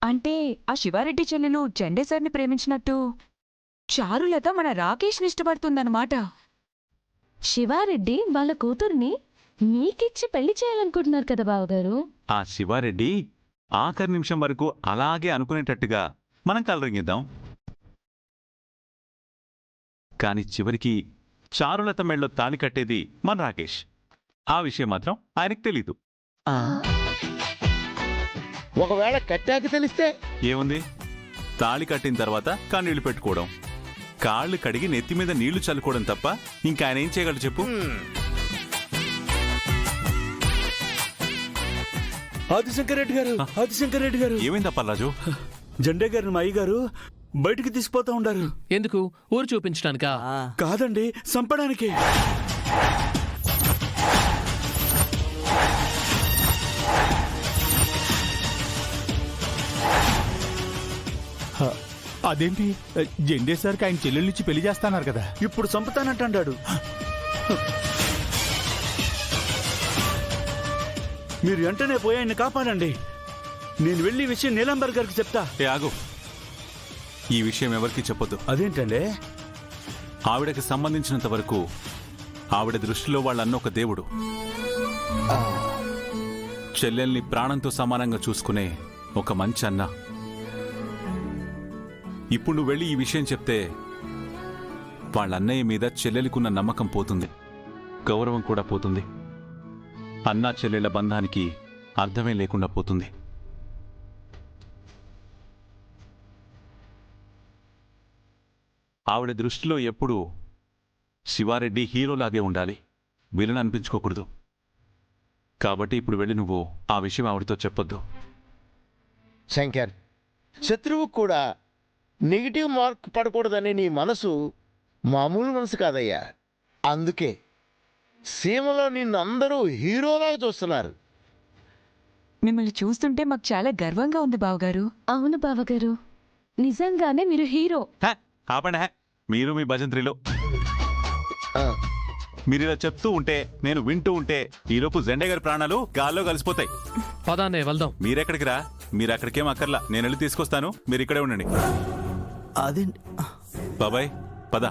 అంటే ఆ శివారెడ్డి చెల్లెలు చండే సార్ని ప్రేమించినట్టు చారులత మన రాకేష్ని ఇష్టపడుతుందన్నమాట. శివారెడ్డి వాళ్ళ కూతుర్ని మీకిచ్చి పెళ్లి చేయాలనుకుంటున్నారు కదా బావగారు. ఆ శివారెడ్డి ఆఖరి నిమిషం వరకు అలాగే అనుకునేటట్టుగా మనం కలరింగిద్దాం. కాని చివరికి చారులత మెళ్ళో తాళి కట్టేది మన రాకేష్. ఆ విషయం మాత్రం ఆయనకు తెలీదు. ఒకవేళ కట్టాక తెలిస్తే ఏముంది, తాళి కట్టిన తర్వాత కన్నీళ్లు పెట్టుకోవడం, కాళ్ళు కడిగి నెత్తి మీద నీళ్లు చల్లుకోవడం తప్ప ఇంకా ఆయన ఏం చేయగలడు చెప్పు? ఆదిశంకర్ రెడ్డి గారు ఏమైంది అప్పలరాజు? జెండే గారిని మా అయ్యగారు బయటికి తీసుకుపోతా ఉండారు. ఎందుకు? ఊరు చూపించడానికా? కాదండి, చంపడానికి. అదేంటి, జెండే సార్కి ఆయన చెల్లెళ్ళనిచ్చి పెళ్లి చేస్తాన్నారు కదా. ఇప్పుడు చంపుతానంటాడు. మీరు వెంటనే పోయి ఆయన్ని కాపాడండి. నేను వెళ్ళి ఈ విషయం నీలంబర్ గారికి చెప్తా. ఆగు, ఈ విషయం ఎవరికి చెప్పొద్దు. అదేంటండి? ఆవిడకి సంబంధించినంత వరకు ఆవిడ దృష్టిలో వాళ్ళన్న ఒక దేవుడు, చెల్లెల్ని ప్రాణంతో సమానంగా చూసుకునే ఒక మంచి అన్న. ఇప్పుడు నువ్వు వెళ్ళి ఈ విషయం చెప్తే వాళ్ళ అన్నయ్య మీద చెల్లెలికున్న నమ్మకం పోతుంది, గౌరవం కూడా పోతుంది. అన్నా చెల్లెళ్ల బంధానికి అర్థమే లేకుండా పోతుంది. ఆవిడ దృష్టిలో ఎప్పుడూ శివారెడ్డి హీరోలాగే ఉండాలి, విలన్ అనిపించుకోకూడదు. కాబట్టి ఇప్పుడు వెళ్ళి నువ్వు ఆ విషయం ఆవిడతో చెప్పొద్దు. శంకర్, శత్రువు కూడా నెగిటివ్ మార్క్ పడకూడదనే నీ మనసు మామూలు మనసు కాదయ్యా. అందుకే సీమలో నిన్ను అందరూ హీరోలాగా చూస్తున్నారు. మిమ్మల్ని చూస్తుంటే మాకు చాలా గర్వంగా ఉంది బావగారు. అవును బావగారు, నిజంగానే మీరు హీరో. ఆపండి, మీరు మీ భజంత్రిలో ఆ, మీరిలా చెప్తూ ఉంటే, నేను వింటూ ఉంటే ఈలోపు జెండే గారి ప్రాణాలు గాల్లో కలిసిపోతాయి. పదానే వెళ్దాం. మీరెక్కడికి రా, మీరు అక్కడికేం అక్కర్లా, నేను వెళ్ళి తీసుకొస్తాను, మీరు ఇక్కడే ఉండండి. అదేంటి? బాబాయ్ పద.